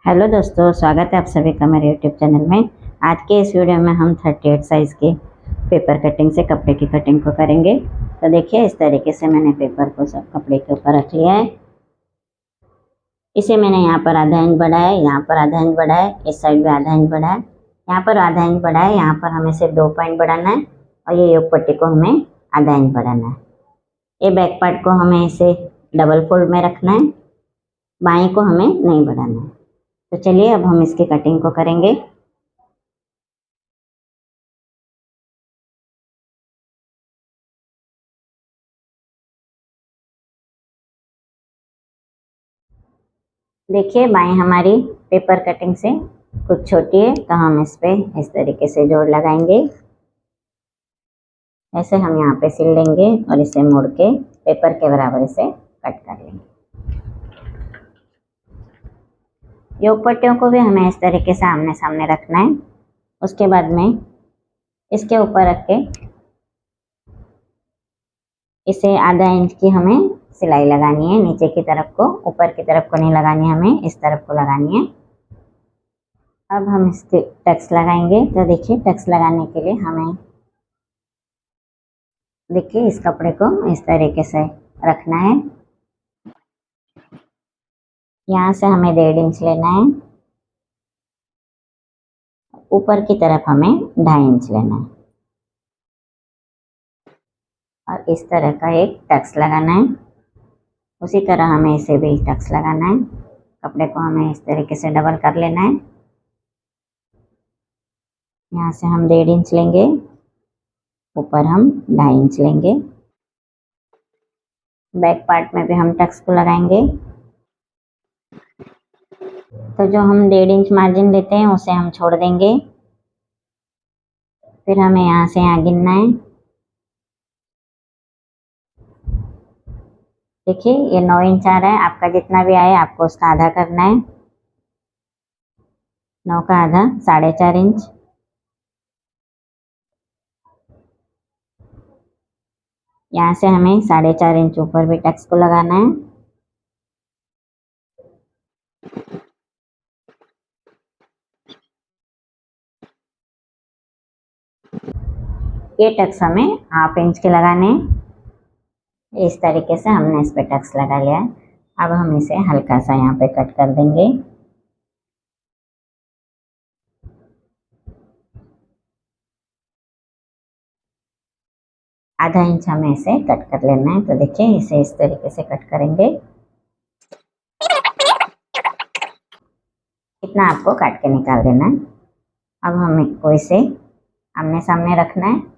Hello दोस्तों, स्वागत है आप सभी का मेरे यूट्यूब चैनल में। आज के इस वीडियो में हम 38 साइज़ के पेपर कटिंग से कपड़े की कटिंग को करेंगे। तो देखिए, इस तरीके से मैंने पेपर को सब कपड़े के ऊपर रख लिया है। इसे मैंने यहाँ पर आधा इंच बढ़ाया है, यहाँ पर आधा इंच बढ़ाया है, इस साइड भी आधा इंच बढ़ाया है, यहाँ पर आधा इंच बढ़ाया है। यहाँ पर हमें सिर्फ 2 पॉइंट बढ़ाना है और ये योग पट्टी को हमें आधा इंच बढ़ाना है। ये बैक पार्ट को हमें इसे डबल फोल्ड में रखना है, बाएं को हमें नहीं बढ़ाना है। तो चलिए अब हम इसकी कटिंग को करेंगे। देखिए, बाएं हमारी पेपर कटिंग से कुछ छोटी है, तो हम इस पे इस तरीके से जोड़ लगाएंगे। ऐसे हम यहाँ पे सिल लेंगे और इसे मोड़ के पेपर के बराबर इसे कट कर लेंगे। योग पट्टियों को भी हमें इस तरीके से आमने सामने रखना है। उसके बाद में इसके ऊपर रख के इसे आधा इंच की हमें सिलाई लगानी है। नीचे की तरफ को, ऊपर की तरफ को नहीं लगानी, हमें इस तरफ को लगानी है। अब हम इसके टक्स लगाएंगे। तो देखिए, टक्स लगाने के लिए हमें देखिए इस कपड़े को इस तरीके से रखना है। यहाँ से हमें 1.5 इंच लेना है, ऊपर की तरफ हमें 2.5 इंच लेना है और इस तरह का एक टक्स लगाना है। उसी तरह हमें इसे भी टक्स लगाना है। कपड़े को हमें इस तरीके से डबल कर लेना है। यहाँ से हम 1.5 इंच लेंगे, ऊपर हम 2.5 इंच लेंगे। बैक पार्ट में भी हम टक्स को लगाएंगे। तो जो हम 1.5 इंच मार्जिन लेते हैं उसे हम छोड़ देंगे। फिर हमें यहाँ से यहाँ गिनना है। देखिए, ये 9 इंच आ रहा है। आपका जितना भी आए आपको उसका आधा करना है। 9 का आधा 4.5 इंच। यहाँ से हमें 4.5 इंच ऊपर भी टक्स को लगाना है। ये टक्स हमें 1/2 इंच के लगाने हैं। इस तरीके से हमने इस पे टक्स लगा लिया है। अब हम इसे हल्का सा यहाँ पे कट कर देंगे। आधा इंच हमें इसे कट कर लेना है। तो देखिए, इसे इस तरीके से कट करेंगे। इतना आपको काट के निकाल देना है। अब हमें को इसे आमने सामने रखना है।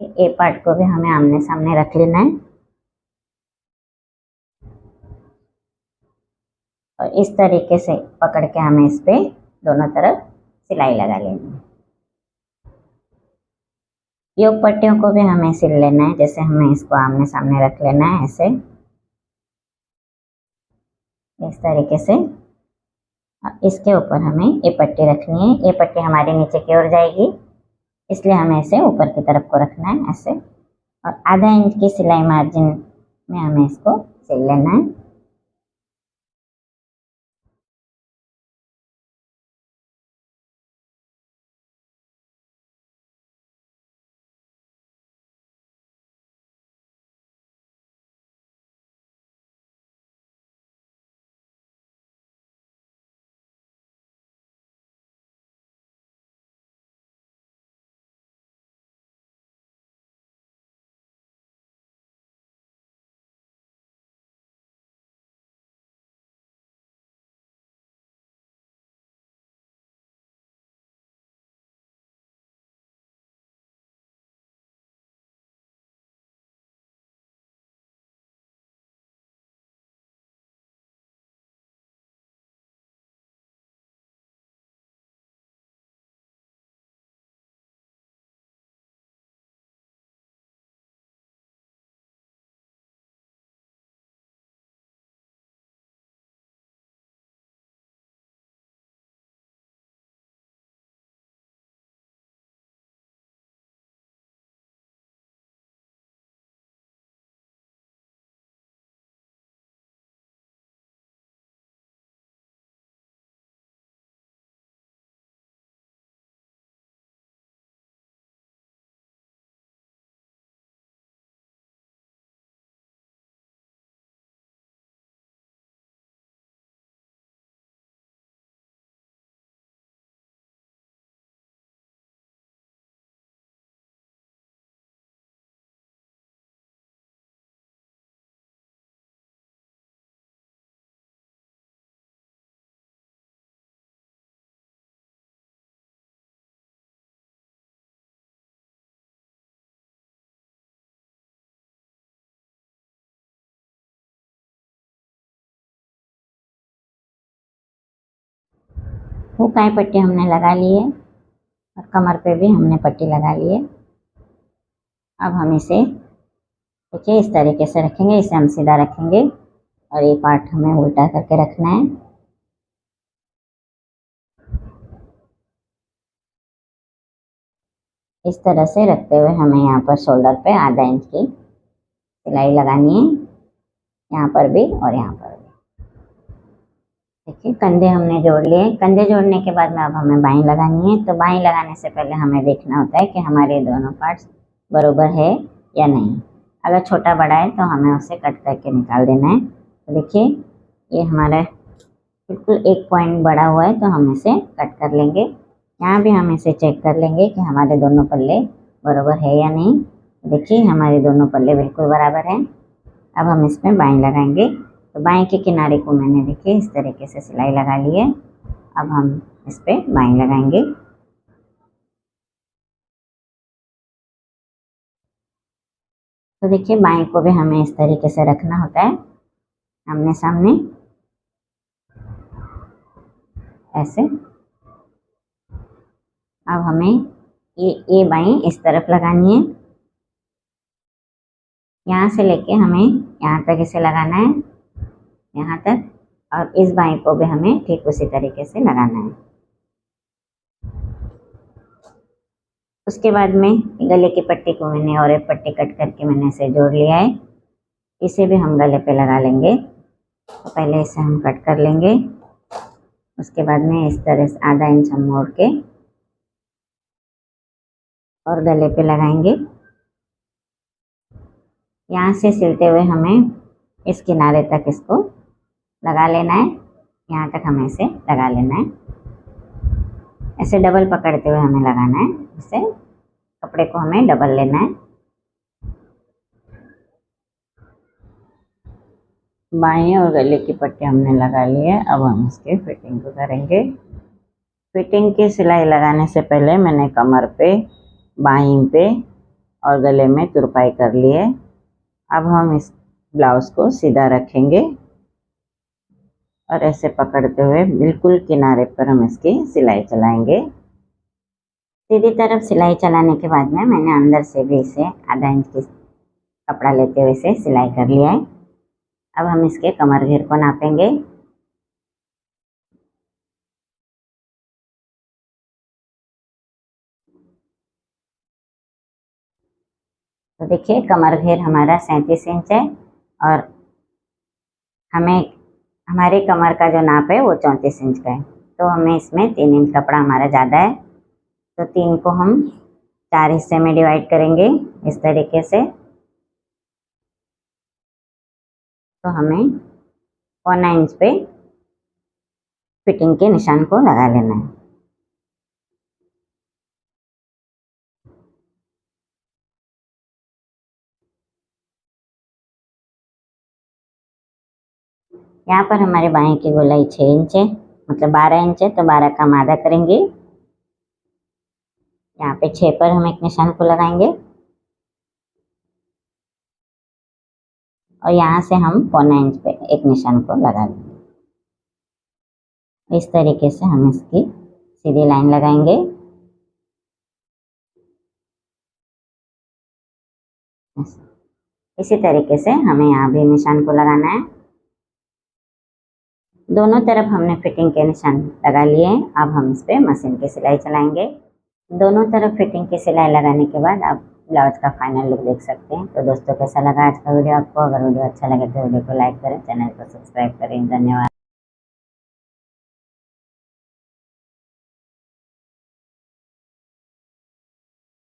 ए पार्ट को भी हमें आमने सामने रख लेना है और इस तरीके से पकड़ के हमें इस पे दोनों तरफ सिलाई लगा लेनी है। योग पट्टियों को भी हमें सिल लेना है। जैसे हमें इसको आमने सामने रख लेना है, ऐसे इस तरीके से। इसके ऊपर हमें ये पट्टी रखनी है। ये पट्टी हमारे नीचे की ओर जाएगी, इसलिए हमें इसे ऊपर की तरफ को रखना है ऐसे। और आधा इंच की सिलाई मार्जिन में हमें इसको सिल लेना है। हुकाई पट्टी हमने लगा ली है और कमर पे भी हमने पट्टी लगा ली है। अब हम इसे देखिए इस तरीके से रखेंगे, इसे हम सीधा रखेंगे और ये पार्ट हमें उल्टा करके रखना है। इस तरह से रखते हुए हमें यहाँ पर शोल्डर पे आधा इंच की सिलाई लगानी है, यहाँ पर भी और यहाँ पर भी। देखिए कंधे हमने जोड़ लिए। कंधे जोड़ने के बाद में अब हमें बाई लगानी है। तो बाई लगाने से पहले हमें देखना होता है कि हमारे दोनों पार्ट्स बरोबर है या नहीं। अगर छोटा बड़ा है तो हमें उसे कट करके निकाल देना है। तो देखिए ये हमारा बिल्कुल एक पॉइंट बड़ा हुआ है तो हम इसे कट कर लेंगे। यहाँ भी हम इसे चेक कर लेंगे कि हमारे दोनों पल्ले बराबर है या नहीं। देखिए हमारे दोनों पल्ले बिल्कुल बराबर हैं। अब हम इसमें बाई लगाएंगे। तो बाएं के किनारे को मैंने देखिए इस तरीके से सिलाई लगा ली है। अब हम इस पे बाई लगाएंगे। तो देखिए बाएं को भी हमें इस तरीके से रखना होता है, आमने सामने ऐसे। अब हमें ये बाई इस तरफ लगानी है, यहाँ से लेके हमें यहाँ तक इसे लगाना है, यहाँ तक। और इस बाई को भी हमें ठीक उसी तरीके से लगाना है। उसके बाद में गले की पट्टी को मैंने और एक पट्टी कट करके मैंने इसे जोड़ लिया है। इसे भी हम गले पे लगा लेंगे। तो पहले इसे हम कट कर लेंगे। उसके बाद में इस तरह से आधा इंच हम मोड़ के और गले पे लगाएंगे। यहाँ से सिलते हुए हमें इस किनारे तक इसको लगा लेना है, यहाँ तक हमें इसे लगा लेना है। ऐसे डबल पकड़ते हुए हमें लगाना है, इसे कपड़े को हमें डबल लेना है। बाएं और गले की पट्टी हमने लगा ली है। अब हम इसके फिटिंग को करेंगे। फिटिंग की सिलाई लगाने से पहले मैंने कमर पे, बाहीं पे और गले में तुरपाई कर ली है। अब हम इस ब्लाउज को सीधा रखेंगे और ऐसे पकड़ते हुए बिल्कुल किनारे पर हम इसकी सिलाई चलाएंगे। सीधी तरफ सिलाई चलाने के बाद में मैंने अंदर से भी इसे आधा इंच की कपड़ा लेते हुए इसे सिलाई कर लिया है। अब हम इसके कमर घेर को नापेंगे। तो देखिए कमर घेर हमारा 37 इंच है और हमें हमारे कमर का जो नाप है वो 34 इंच का है। तो हमें इसमें 3 इंच कपड़ा हमारा ज़्यादा है, तो 3 को हम 4 हिस्से में डिवाइड करेंगे इस तरीके से। तो हमें 1 इंच पे फिटिंग के निशान को लगा लेना है। यहाँ पर हमारे बाएं की गोलाई 6 इंच है, मतलब 12 इंच है, तो 12 का हम आधा करेंगे। यहाँ पे 6 पर हम एक निशान को लगाएंगे और यहाँ से हम 1/4 इंच पे एक निशान को लगा लेंगे। इस तरीके से हम इसकी सीधी लाइन लगाएंगे। इसी तरीके से हमें यहाँ भी निशान को लगाना है। दोनों तरफ हमने फिटिंग के निशान लगा लिए हैं। अब हम इस पे मशीन की सिलाई चलाएंगे। दोनों तरफ फिटिंग की सिलाई लगाने के बाद आप ब्लाउज का फाइनल लुक देख सकते हैं। तो दोस्तों कैसा लगा आज का वीडियो आपको? अगर वीडियो अच्छा लगे तो वीडियो को लाइक करें, चैनल को सब्सक्राइब करें। धन्यवाद।